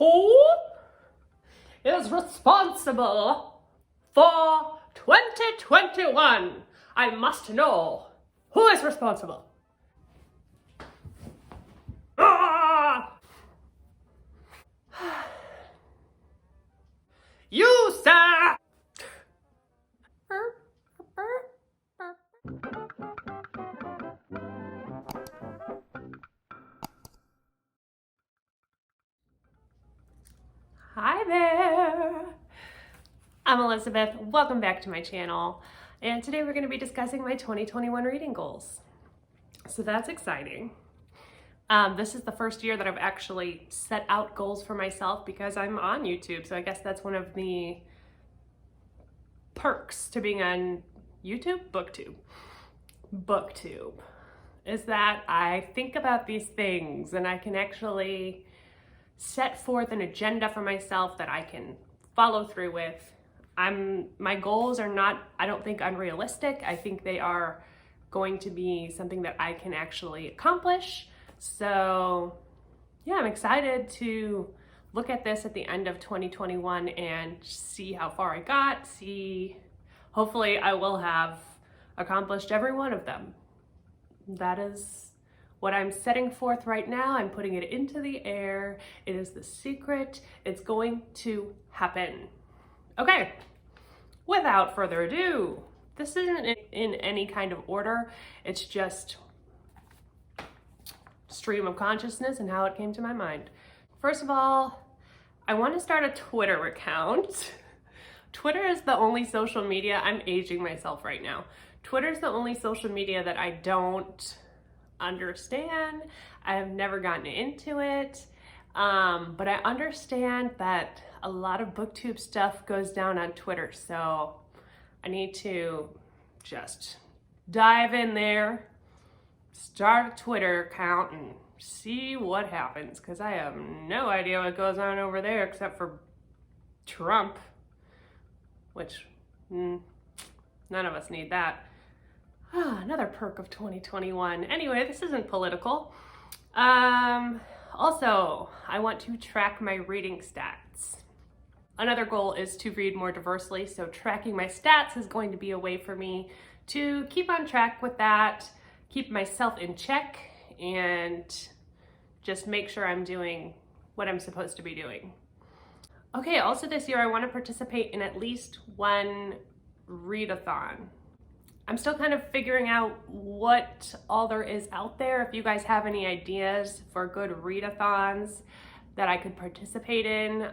Who is responsible for 2021? I must know. Who is responsible? Ah! You, sir! Hi there! I'm Elizabeth. Welcome back to my channel. And today we're going to be discussing my 2021 reading goals. So that's exciting. This is the first year that I've actually set out goals for myself because I'm on YouTube. So I guess that's one of the perks to being on YouTube, Booktube, is that I think about these things and I can actually set forth an agenda for myself that I can follow through with. My goals are not, I don't think, unrealistic. I think they are going to be something that I can actually accomplish. So yeah, I'm excited to look at this at the end of 2021 and see how far I got, hopefully I will have accomplished every one of them. That is what I'm setting forth right now. I'm putting it into the air. It is the secret. It's going to happen. Okay, without further ado, this isn't in any kind of order. It's just stream of consciousness and how it came to my mind. First of all, I want to start a Twitter account. Twitter is the only social media, I'm aging myself right now. Twitter is the only social media that I don't understand. I have never gotten into it, but I understand that a lot of booktube stuff goes down on Twitter, so I need to just dive in there, start a Twitter account, and see what happens, because I have no idea what goes on over there except for Trump, which none of us need that. Another perk of 2021. Anyway, this isn't political. Also, I want to track my reading stats. Another goal is to read more diversely, so tracking my stats is going to be a way for me to keep on track with that, keep myself in check, and just make sure I'm doing what I'm supposed to be doing. Okay, also this year I want to participate in at least one readathon. I'm still kind of figuring out what all there is out there. If you guys have any ideas for good readathons that I could participate in,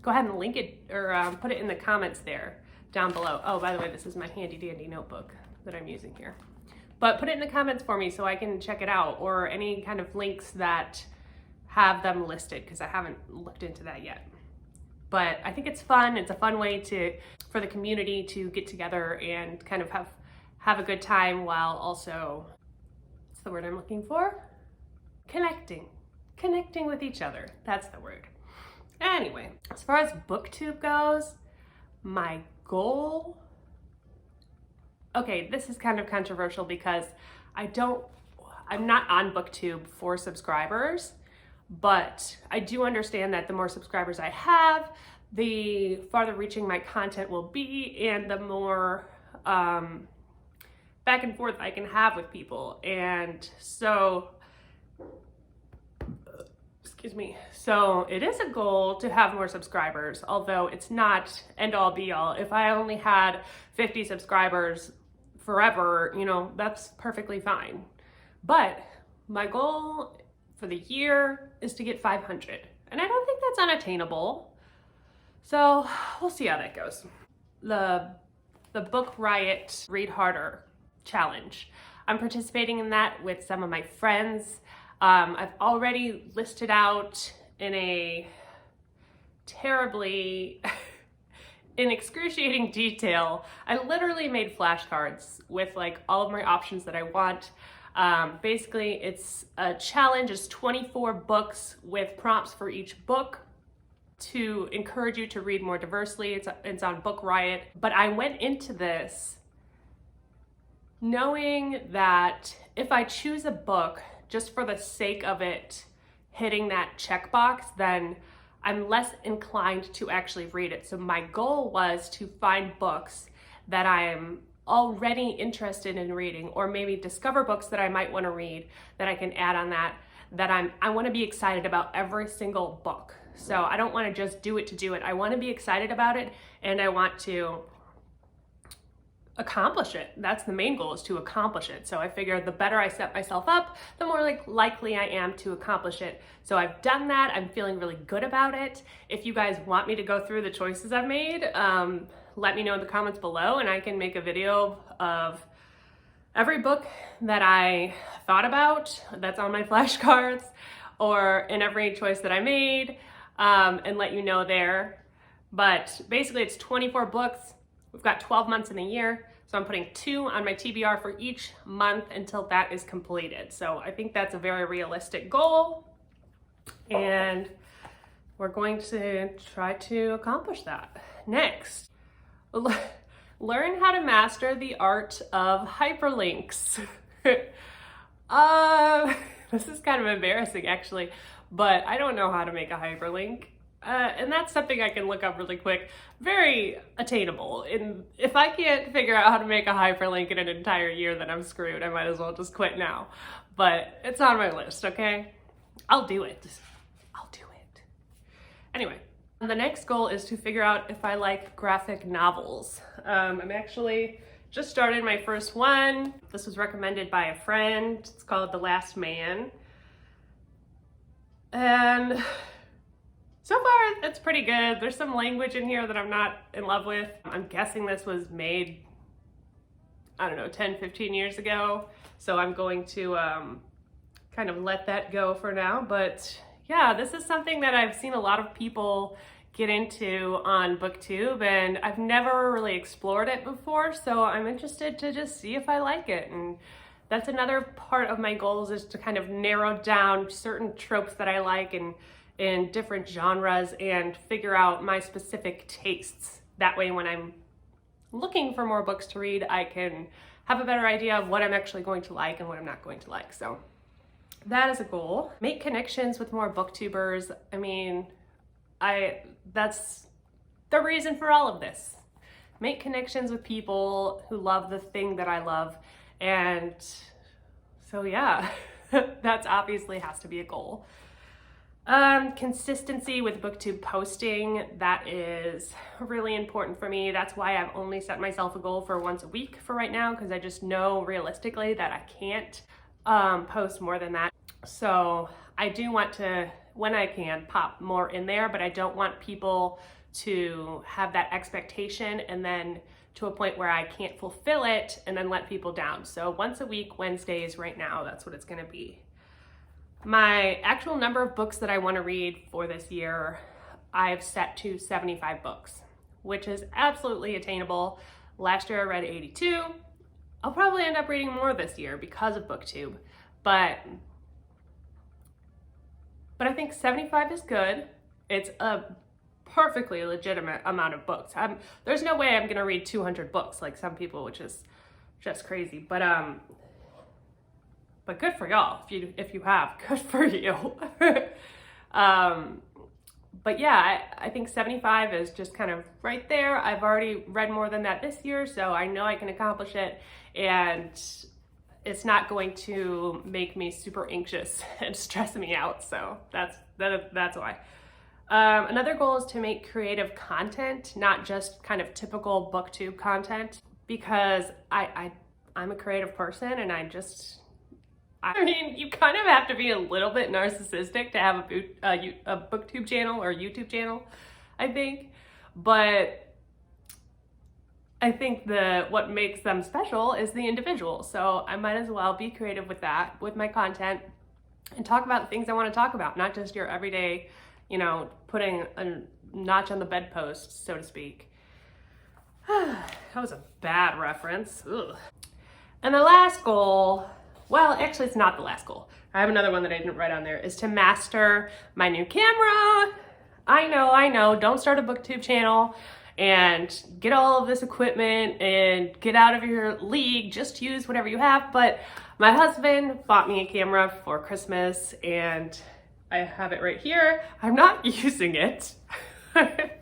go ahead and link it or put it in the comments there down below. Oh, by the way, this is my handy dandy notebook that I'm using here. But put it in the comments for me so I can check it out, or any kind of links that have them listed, because I haven't looked into that yet. But I think it's fun. It's a fun way for the community to get together and kind of have a good time while also, what's the word I'm looking for? Connecting with each other. That's the word. Anyway, as far as Booktube goes, my goal, okay, this is kind of controversial because I'm not on Booktube for subscribers, but I do understand that the more subscribers I have, the farther reaching my content will be, and the more back and forth I can have with people. And so, excuse me, so it is a goal to have more subscribers, although it's not end all be all. If I only had 50 subscribers forever, that's perfectly fine. But my goal for the year is to get 500, and I don't think that's unattainable. So we'll see how that goes. The book Riot Read Harder challenge. I'm participating in that with some of my friends. I've already listed out in a terribly in excruciating detail. I literally made flashcards with like all of my options that I want. Basically, it's a challenge. It's 24 books with prompts for each book to encourage you to read more diversely. It's on Book Riot. But I went into this knowing that if I choose a book just for the sake of it hitting that checkbox, then I'm less inclined to actually read it. So my goal was to find books that I'm already interested in reading, or maybe discover books that I might want to read that I can add on that I want to be excited about every single book. So I don't want to just do it to do it. I want to be excited about it, and I want to accomplish it. That's the main goal, is to accomplish it. So I figure the better I set myself up, the more likely I am to accomplish it. So I've done that. I'm feeling really good about it. If you guys want me to go through the choices I've made, let me know in the comments below, and I can make a video of every book that I thought about that's on my flashcards, or in every choice that I made, and let you know there. But basically it's 24 books. We've got 12 months in a year, so I'm putting 2 on my TBR for each month until that is completed. So I think that's a very realistic goal, and we're going to try to accomplish that. Next, learn how to master the art of hyperlinks. This is kind of embarrassing actually, but I don't know how to make a hyperlink. And that's something I can look up really quick. Very attainable. And if I can't figure out how to make a hyperlink in an entire year, then I'm screwed. I might as well just quit now. But it's on my list, okay? I'll do it. I'll do it. Anyway, the next goal is to figure out if I like graphic novels. I'm actually just started my first one. This was recommended by a friend. It's called The Last Man. And so far, it's pretty good. There's some language in here that I'm not in love with. I'm guessing this was made, I don't know, 10, 15 years ago. So I'm going to kind of let that go for now. But yeah, this is something that I've seen a lot of people get into on Booktube, and I've never really explored it before. So I'm interested to just see if I like it. And that's another part of my goals, is to kind of narrow down certain tropes that I like and in different genres, and figure out my specific tastes. That way, when I'm looking for more books to read, I can have a better idea of what I'm actually going to like and what I'm not going to like. So that is a goal. Make connections with more booktubers. I mean, that's the reason for all of this. Make connections with people who love the thing that I love. And so yeah, that's obviously has to be a goal. Consistency with Booktube posting, that is really important for me. That's why I've only set myself a goal for once a week for right now, because I just know realistically that I can't post more than that. So I do want to, when I can, pop more in there, but I don't want people to have that expectation and then to a point where I can't fulfill it and then let people down. So once a week, Wednesdays right now, that's what it's gonna be. My actual number of books that I want to read for this year, I've set to 75 books, which is absolutely attainable. Last year I read 82. I'll probably end up reading more this year because of Booktube, but I think 75 is good. It's a perfectly legitimate amount of books. There's no way I'm going to read 200 books like some people, which is just crazy. But good for y'all, if you have, good for you. But yeah, I think 75 is just kind of right there. I've already read more than that this year, so I know I can accomplish it, and it's not going to make me super anxious and stress me out. So that's why. Another goal is to make creative content, not just kind of typical Booktube content, because I'm a creative person, and I mean, you kind of have to be a little bit narcissistic to have a Booktube channel or YouTube channel, I think. But I think what makes them special is the individual. So I might as well be creative with that, with my content, and talk about the things I want to talk about, not just your everyday, putting a notch on the bedpost, so to speak. That was a bad reference. Ugh. And the last goal, well, actually it's not the last goal. I have another one that I didn't write on there, is to master my new camera. I know, don't start a Booktube channel and get all of this equipment and get out of your league, just use whatever you have. But my husband bought me a camera for Christmas, and I have it right here. I'm not using it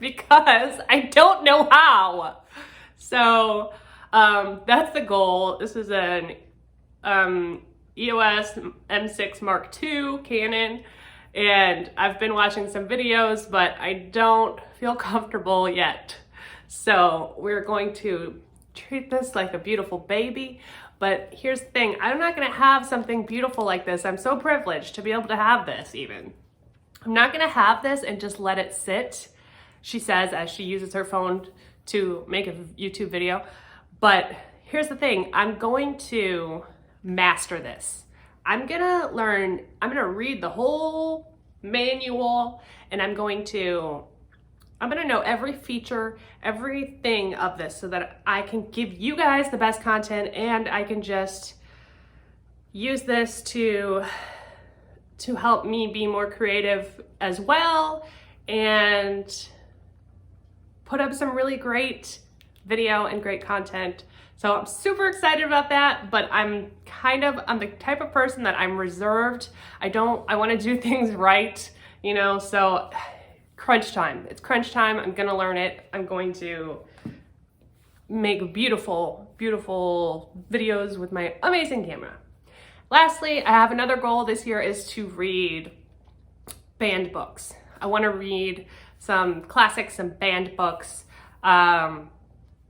because I don't know how. So that's the goal. This is an EOS M6 Mark II Canon, and I've been watching some videos, but I don't feel comfortable yet. So we're going to treat this like a beautiful baby. But here's the thing, I'm not gonna have something beautiful like this. I'm so privileged to be able to have this even. I'm not gonna have this and just let it sit, she says as she uses her phone to make a YouTube video. But here's the thing, I'm going to master this. I'm gonna read the whole manual, and I'm gonna know every feature, everything of this so that I can give you guys the best content, and I can just use this to help me be more creative as well and put up some really great video and great content. So I'm super excited about that, but I'm the type of person that I'm reserved. I want to do things right, you know, so crunch time. It's crunch time. I'm going to learn it. I'm going to make beautiful, beautiful videos with my amazing camera. Lastly, I have another goal this year is to read banned books. I want to read some classics, some banned books,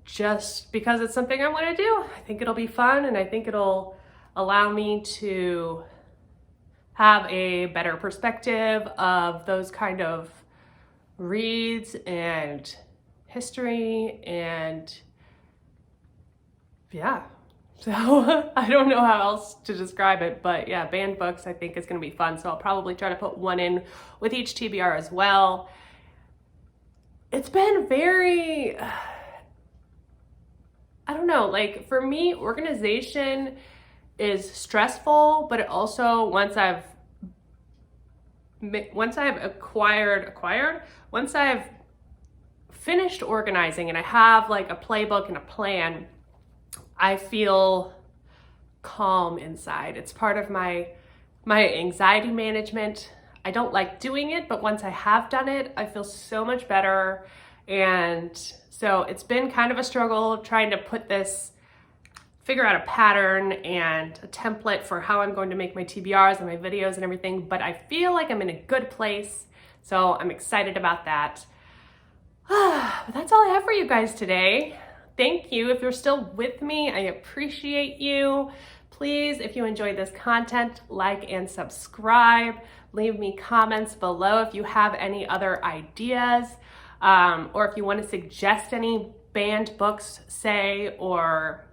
just because it's something I want to do. I think it'll be fun, and I think it'll allow me to have a better perspective of those kind of reads and history, and yeah. So I don't know how else to describe it, but yeah, banned books I think is going to be fun. So I'll probably try to put one in with each TBR as well. It's been very, I don't know, like for me, organization is stressful, but it also, once I've finished organizing and I have like a playbook and a plan, I feel calm inside. It's part of my anxiety management. I don't like doing it, but once I have done it, I feel so much better. And so it's been kind of a struggle trying to figure out a pattern and a template for how I'm going to make my TBRs and my videos and everything, but I feel like I'm in a good place. So I'm excited about that. But that's all I have for you guys today. Thank you. If you're still with me, I appreciate you. Please, if you enjoyed this content, like and subscribe. Leave me comments below if you have any other ideas, or if you want to suggest any banned books, say, or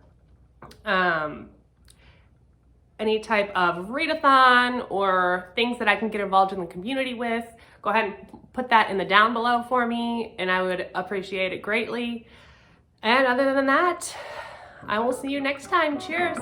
any type of readathon or things that I can get involved in the community with. Go ahead and put that in the down below for me, and I would appreciate it greatly. And other than that, I will see you next time. Cheers.